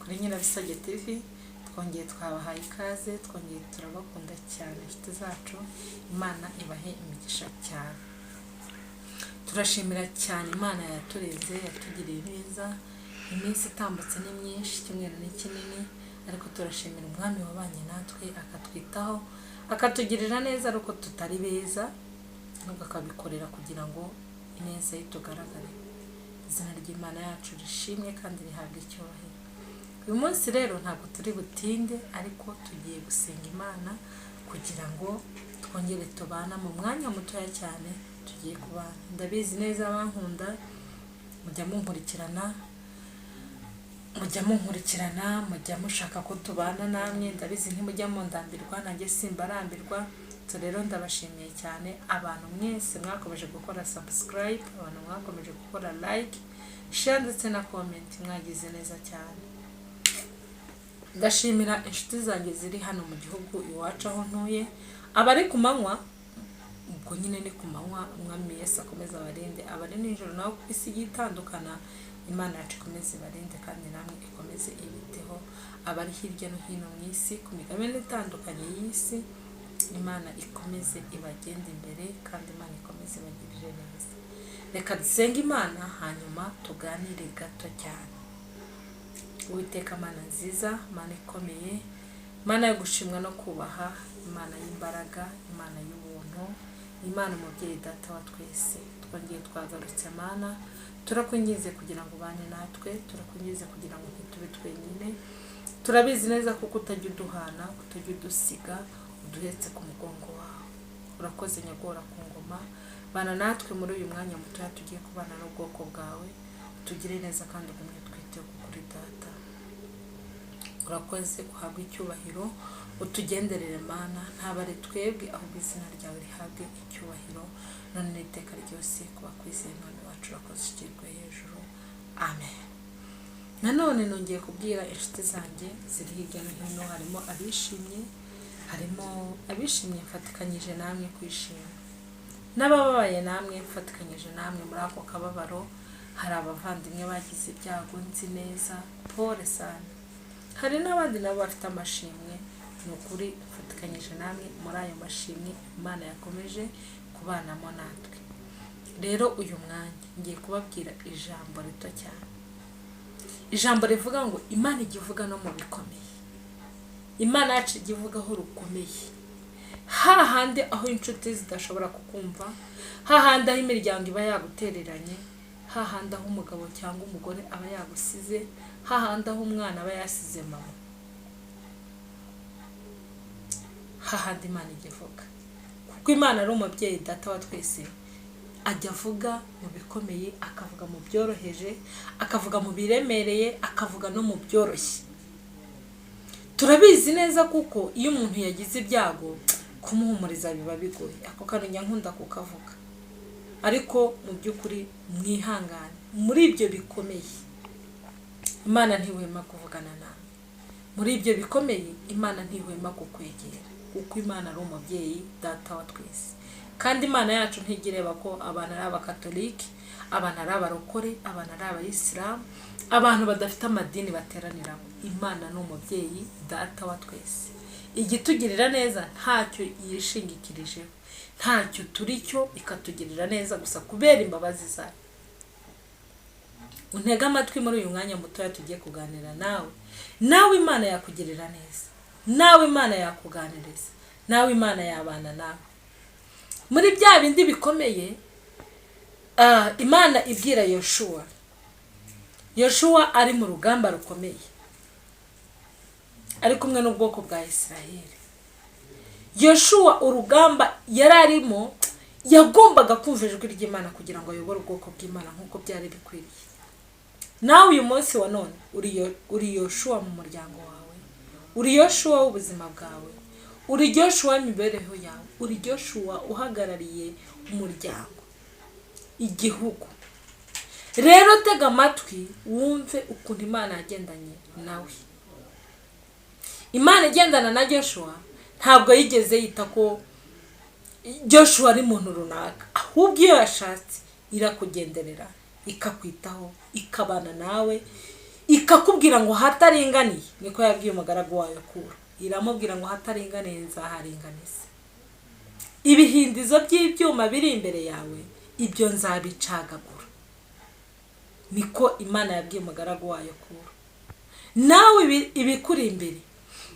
kuri Nyirabisage TV. Twongeye twabahaye ikaze, twongeye turabakunda cyane inshuti zacu. Imana ibahe imigisha cyane. Turashimira cyane Imana yatureze, yatugiriye neza. Iminsi itambutse ni myinshi, cyumweru ni kinini, ariko turashimira umwami wabanye natwe akatwitaho, akatugirira neza ariko tutari beza, nubwo akabikorera kugira ngo ineza ye tugaragare. Izina ry'Imana yacu rishimwe kandi rihabwe icyubahiro. Uyu munsi rero ntabwo turi butinde, ariko tugiye gusenga Imana kugira ngo twongere tubana mu mwanya mutoya cyane tugiye kubana. Ndabizi neza abankunda mujya munkurikirana, mujya mushaka ko tubana namwe. Ndabizi ntimujya mundambirwa, nanjye simbarambirwa. Rero ndabashimiye cyane abantu mwese mwakomeje gukora subscribe, abantu mwakomeje gukora like, share ndetse na comment. Mwagize neza cyane. Ndashimira inshuti zanjye ziri hano mu gihugu iwacu aho ntuye, abari ku manywa, ubwo nyine ni ku manywa. Umwami Yesu akomeza abarinde, abari nijoro naho ku isi itandukana. Imana yacu ikomeze ibarinde kandi namwe ikomeze ibiteho. Abari hirya no hino mu isi ku migabane itandukanye y'isi, Imana ikomeze ibagende imbere kandi Imana ikomeze ibagirire neza. Reka dusenge Imana hanyuma tuganire gato cyane. Uwiteka Mana nziza, Mana ikomeye, Mana yo gushimwa no kubaha, Imana y'imbaraga, Imana y'ubuntu, Imana umubyeyi data wa twese. Twongeye twagarutse Mana, turakwinginze kugira ngo ubane natwe, turakwinginze kugira ngo ntitube twenyine. Turabizi neza kuko utajya uduhana, utajya udusiga, uduhetse ku mugongo wawe. Urakoze nyagora ku ngoma, bana natwe muri uyu mwanya mutoya tugiye kubana n'ubwoko bwawe. Tugire neza kandi ugumye twiteho kuri data. Urakoze, uhabwe icyubahiro, utugenderere Mana, ntabare twebwe ahubwo izina ryawe rihabwe icyubahiro none n'iteka ryose. Kuba kwizeye Imana wacu urakoze, ushyirwe hejuru. Amen. Nanone nongeye kubwira inshuti zanjye ziri hirya no hino, harimo abishimye mfatikanyije namwe kwishima, n'abababaye namwe mfatikanyije namwe muri ako kababaro. Hari abavandimwe bagize ibyago, nzi neza, pole sana. Hari n'abandi nabo bafite amashimwe, ni ukuri mfatikanyije namwe muri ayo mashimwe. Imana yakomeje kubanamo natwe. Rero uyu mwanya ngiye kubabwira ijambo rito cyane, ijambo rivuga ngo Imana ijya ivuga no mu bikomeye. Imana yacu ijya ivuga aho rukomeye, hahandi aho inshuti zidashobora kukumva, hahandi aho imiryango iba yagutereranye, hahandi aho umugabo cyangwa umugore aba yagusize, hahandi aho umwana aba yasize mama, hahandi Imana ijya ivuga. Kuko Imana ari umubyeyi data wa twese, ajya avuga mu bikomeye, akavuga mu byoroheje, akavuga mu biremereye, akavuga no mu byoroshye. Turabizi neza kuko iyo umuntu yagize ibyago, kumuhumuriza biba bigoye. Ako kantu nyankunda kukavuga, ariko mu by'ukuri mwihangane muri ibyo bikomeye. Imana ntihwema kuvugana nawe muri ibyo bikomeye. Imana ntihwema kukwegera kuko Imana ari umubyeyi data wa twese. Kandi Imana yacu ntigireba ko abantu ari abakatolike, abantu ari abarokore, abantu ari abayisilamu, abantu badafite amadini bateraniramo. Imana ni umubyeyi data wa twese. Igitugirira neza ntacyo yishingikirijeho, ntacyo turi cyo, ikatugirira neza gusa kubera imbabazi zayo. Untega amatwi muri uyu mwanya mutoya tugiye kuganira nawe. Nawe Imana yakugirira neza, nawe Imana yakuganiriza, nawe Imana yabana nawe muri bya bindi bikomeye. Imana ibwira Yoshua ari mu rugamba rukomeye, ari kumwe n'ubwoko bwa Isiraheli. Yoshua urugamba yari arimo, yagombaga kumva ijwi ry'Imana kugira ngo ayobore ubwoko bw'Imana nk'uko byari bikwiriye. Nawe uyu munsi wa none uri Yoshua mu muryango wawe, uri Yoshua w'ubuzima bwawe, uri Yoshua w'imibereho yawe, uri Yoshua uhagarariye umuryango, igihugu. Rero tega amatwi wumve ukuntu Imana yagendanye nawe. Imana igendana na Joshua ntabwo yigeze yita ko Joshua ari muntu runaka, ahubwo iyo yashatse irakugenderera, ikakwitaho, ikabana nawe, ikakubwira ngo hataringaniye, niko yabwiye umugaragu wayo Kuro, iramubwira ngo hataringaniye nzaharinganiza, ibihindizo by'ibyuma biri imbere yawe ibyo nzabicagagura. Niko Imana yabwiye umugaragu wayo Kuro. Nawe ibikuri imbere,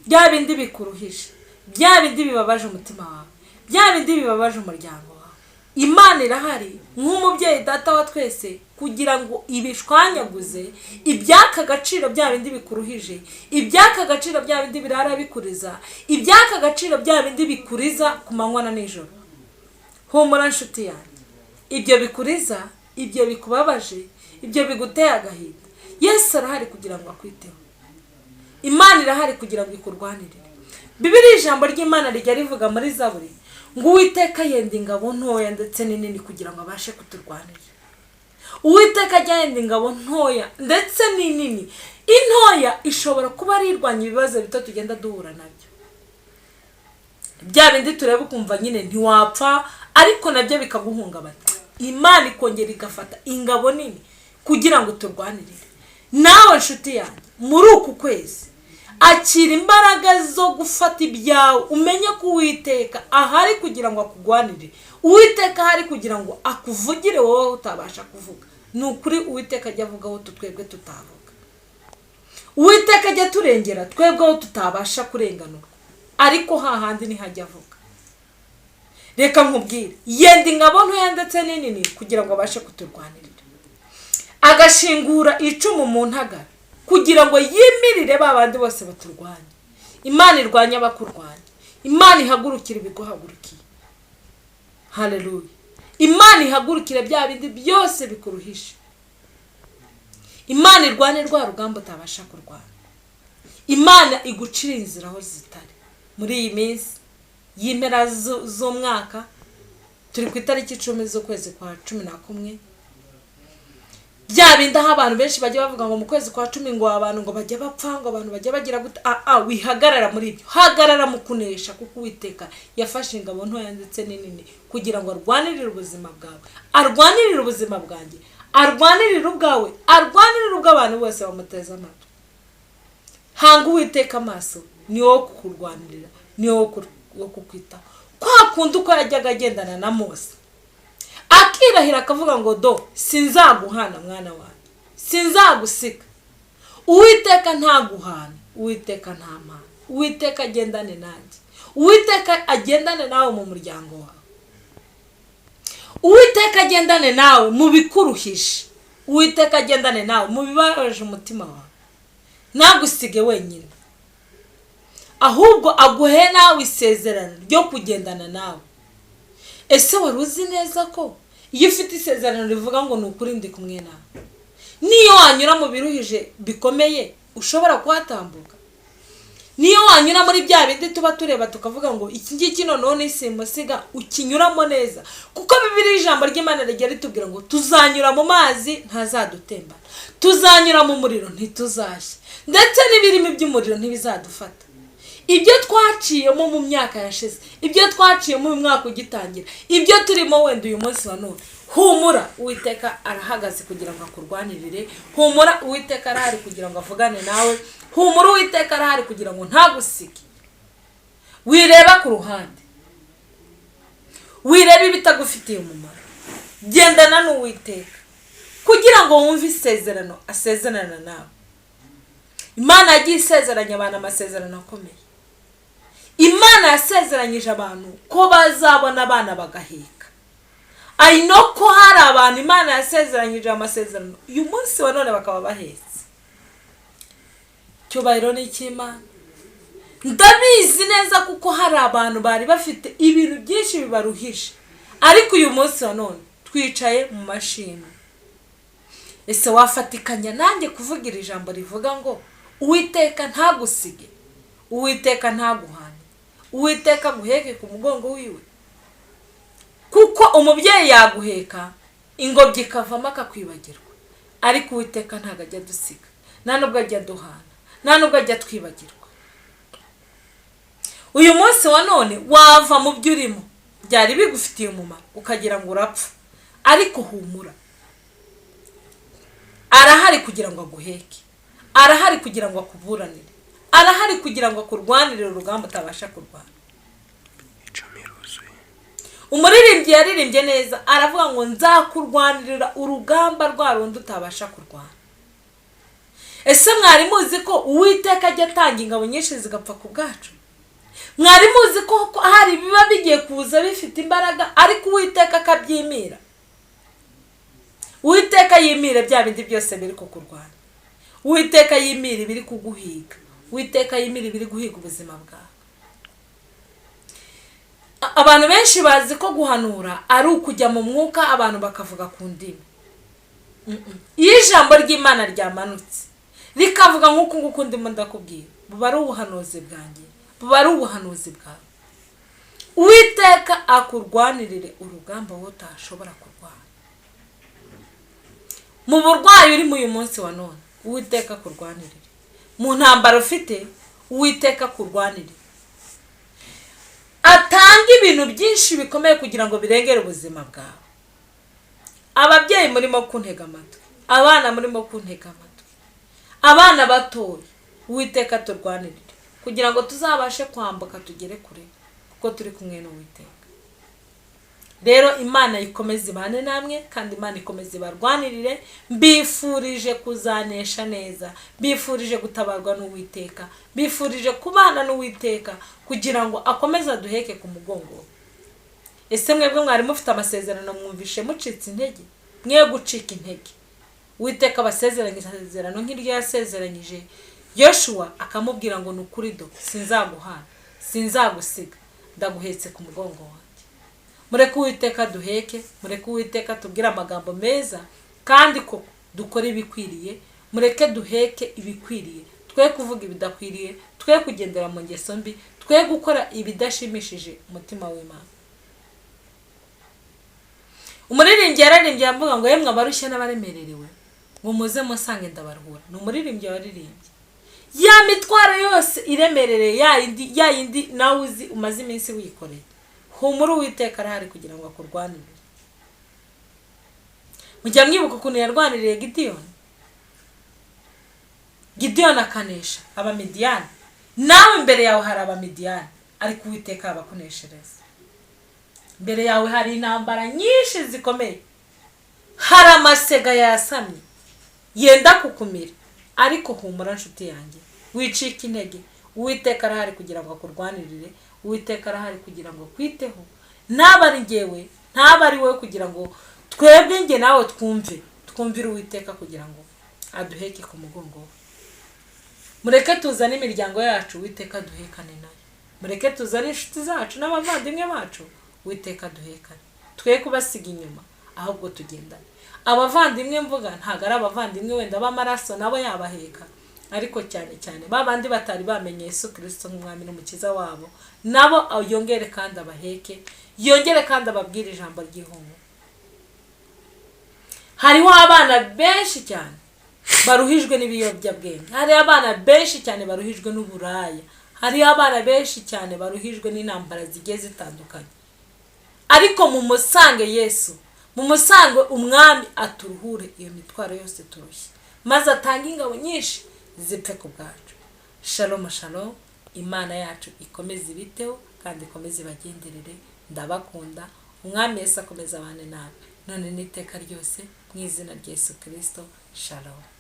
bya bindi bikuruhije, bya bindi bibabaje umutima wawe, bya bindi bibabaje umuryango wawe, Imana irahari nk'umubyeyi data wa twese kugira ngo ibishwanyaguze ibyaka gaciro bya bindi bikuruhije, ibyaka gaciro bya bindi birara bikuriza, ibyaka gaciro bya bindi bikuriza ku manywa na nijoro. Humura nshuti yanjye, ibyo bikuriza, ibyo bikubabaje, ibyo biguteye agahinda, Yesu arahari kugira ngo akwiteho. Imana irahari kugira ngo ikurwanirire. Bibiliya ijambo ry'Imana rijya rivuga muri Zaburi ngo Uwiteka yenda ingabo ntoya ndetse n'inini kugira ngo abashe kuturwanirira. Uwiteka yenda ingabo ntoya ndetse n'inini. Intoya ishobora kuba ari irwanya ibibazo bito tugenda duhura nabyo, bya bindi tureba ukumva nyine ntiwapfa, ariko nabyo bikaguhungabanya. Imana ikongera igafata ingabo nini kugira ngo turwanirire. Nawe nshuti yanjye, muri uku kwezi akira imbaraga zo gufata ibyawe, umenye ko Uwiteka ahari kugira ngo akugwanirire. Uwiteka ahari kugira ngo akuvugire wowe utabasha kuvuga. Ni ukuri Uwiteka ajya avuga aho twebwe tutavuga. Uwiteka ajya turengera twebwe aho tutabasha kurenganurwa, ariko hahandi ntihajya avuga. Reka nkubwire, yenda ingabo ntoya ndetse n'inini kugira ngo abashe kuturwanirira. Agashingura icumu mu ntagara kugira ngo yimirire babandi bose baturwanya. Imana irwanya abakurwanya, Imana ihagurukira ibiguhagurukiye. Haleluya. Imana ihagurukira bya bindi byose bikuruhisha. Imana irwane rwa rugamba utabasha kurwana. Imana igucira inzira aho zitari. Muri iyi minsi y'impera z'umwaka turi ku itariki 10 z'ukwezi kwa 11, bya bindi aho abantu benshi bajya bavuga ngo mu kwezi kwa 10 ngo abantu ngo bajya bapfa, ngo abantu bajya bagira gute. Wihagarara muri ibyo, hagarara mu kunesha, kuko Uwiteka yafashe ingabo ntoya ndetse n'inini kugira ngo arwanirire ubuzima bwawe, arwanirire ubuzima bwanjye, arwanirire ubwawe, arwanirire ubw'abantu bose bamuteza amatwi. Hanga Uwiteka amaso, ni wo kukurwanirira, ni wo kukwitaho. Kwa kundi uko yajyaga agendana na Mose, akirahira akavuga ngo do sinzaguhana mwana wanjye, sinzagusiga. Uwiteka ntaguhana, Uwiteka ntamana, Uwiteka agendane nanjye, Uwiteka agendane nawe mu muryango wawe, Uwiteka agendane nawe mu bikuruhishe, Uwiteka agendane nawe mu bibabaje umutima wawe, ntagusige wenyine, ahubwo aguhe nawe isezerano ryo kugendana nawe. Ese wari uzi neza ko iyo ufite isezerano rivuga ngo ni ukuri ndi kumwe nawe, niyo wanyura mu biruhije bikomeye ushobora kuhatambuka? Niyo wanyura muri bya bindi tuba tureba tukavuga ngo iki ngiki noneho nisimusiga, ukinyuramo neza, kuko Bibiliya ijambo ry'Imana rijya ritubwira ngo tuzanyura mu mazi ntazadutemba, tuzanyura mu muriro ntituzashya, ndetse n'ibirimi by'umuriro ntibizadufata. Ibyo twaciyemo mu myaka yashize, ibyo twaciyemo mu mwaka ugitangira, ibyo turimo wenda uyu munsi wa none, humura Uwiteka arahagaze kugira ngo akurwanirire. Humura Uwiteka arahari kugira ngo avugane nawe. Humura Uwiteka arahari kugira ngo ntagusige. Wireba ku ruhande, wireba ibitagufitiye umumaro, gendana n'Uwiteka kugira ngo wumve isezerano asezerana nawe. Imana yagiye isezeranya abantu amasezerano akomeye. Imana yasezeranyije abantu ko bazabona abana bagaheka. I know ko hari abantu Imana yasezeranyije amasezerano uyu munsi wa none bakaba bahetse. Cyubahiro ni cy'Imana. Ndabizi neza kuko hari abantu bari bafite ibintu byinshi bibaruhisha, ariko uyu munsi wa none twicaye mu mashini. Ese wafatikanya nanjye kuvugira ijambo rivuga ngo Uwiteka ntagusige, Uwiteka ntaguhane, Uwiteka guheke ku mugongo wiwe? Kuko umubyeyi yaguheka ingobyi ikavamo akakwibagirwa, ariko Uwiteka ntago ajya dusiga, nta nubwo ajya duhana, nta nubwo ajya twibagirwa. Uyu munsi wa none wava mu byo urimo byari bigufitiye umumaro ukagira ngo urapfa, ariko humura, arahari kugira ngo aguheke, arahari kugira ngo akuburanire, arahari kugira ngo akurwanirire urugamba utabasha kurwana. Umuririmbyi yaririmbye neza aravuga ngo nzakurwanirira urugamba rwa rundi utabasha kurwana. Ese mwari muzi ko Uwiteka ajya atanga ingabo nyinshi zigapfa ku bwacu? Mwari muzi ko hari biba bigiye kuza bifite imbaraga ariko Uwiteka akabyimira? Uwiteka yimire bya bindi byose biri kukurwanya. Uwiteka yimire ibiri kuguhiga. Uwiteka yimire ibiri guhiga ubuzima bwawe. Abantu benshi bazi ko guhanura ari ukujya mu mwuka abantu bakavuga ku ndimi. Iyo ijambo ry'Imana ryamanutse rikavuga nk'uko nguko ndimo ndakubwira, buba ari ubuhanuzi bwanjye, buba ari ubuhanuzi bwawe. Uwiteka akurwanirire urugamba wowe utashobora kurwana. Mu burwayi uri mu uyu munsi wa none, Uwiteka akurwanirire. Mu ntambara ufite, Uwiteka akurwanirire. Atanga ibintu byinshi bikomeye kugira ngo birengere ubuzima bwawe. Ababyeyi murimo kuntega amatwi, abana murimo kuntega amatwi, abana batoya, Uwiteka turwanirire kugira ngo tuzabashe kwambuka tugere kure kuko turi kumwe n'Uwiteka. Rero Imana ikomeze ibane namwe kandi Imana ikomeze ibarwanirire. Mbifurije kuzanesha neza, mbifurije gutabarwa n'Uwiteka, mbifurije kubana n'Uwiteka kugira ngo akomeze aduheke ku mugongo. Ese mwebwe mwari mufite amasezerano mwumvishe mucitse intege? Mwe gucika intege. Uwiteka abasezeranyije isezerano nk'iryo yasezeranyije Yoshua, akamubwira ngo nukuri do sinzaguhana, sinzagusiga, ndaguhetse ku mugongo wanjye. Mureke Uwiteka duheke, mureke Uwiteka tubwire amagambo meza kandi ko dukora ibikwiriye. Mureke duheke ibikwiriye, twe kuvuga ibidakwiriye, twe kugendera mu ngeso mbi, twe gukora ibidashimishije umutima w'Imana. Umuririmbyi yararimbye avuga ngo yemwe abarushye n'abaremererewe ngo muze musange ndabaruhura. Ni umuririmbyi waririmbye. Ya mitwaro yose iremerereye ya yindi nawe uzi umaze iminsi wikoreye, humura Uwiteka arahari kugira ngo akurwanirire. Mujya mwibuka ukuntu yarwaniriye Gideyoni akanesha Abamidiyani. Nawe imbere yawe hari Abamidiyani ariko Uwiteka abakuneshereza. Imbere yawe hari intambara nyinshi zikomeye, hari amasega yasamye yenda kukumira, ariko humura nshuti yanjye, wicika intege. Uwiteka arahari kugira ngo akurwanirire. Uwiteka arahari kugira ngo kwiteho. Ntaba ari njyewe, ntaba ari wowe, kugira ngo twebwe nge nawe twumvire Uwiteka kugira ngo aduheke ku mugongo we. Mureke tuzane imiryango yacu, Uwiteka duhekane nayo. Mureke tuzane inshuti zacu n'abavandimwe bacu, Uwiteka duhekane. Twe kubasiga inyuma, ahubwo tugendane. Abavandimwe mvuga ntago ari abavandimwe wenda b'amaraso nabo yabaheka, ariko cyane cyane babandi batari bamenye Yesu Kristo nk'umwami n'umukiza wabo, nabo yongere kandi abaheke, yongere kandi ababwire ijambo ry'ihumure. Hariho abana benshi cyane baruhijwe n'ibiyobyabwenge, hari abana benshi cyane baruhijwe n'uburaya, hari abana benshi cyane baruhijwe n'intambara zigiye zitandukanye. Ariko mu musange Yesu, mu musange umwami aturuhure iyo mitwaro yose turushye, maze atanga ingabo nyinshi zipfe ku bwacu. Shalom shalom. Imana yacu ikomeze ibiteho kandi ikomeze ibagenderere. Ndabakunda. Umwami Yesu akomeza abane nawe none n'iteka ryose mu izina rya Yesu Kristo. Shalom.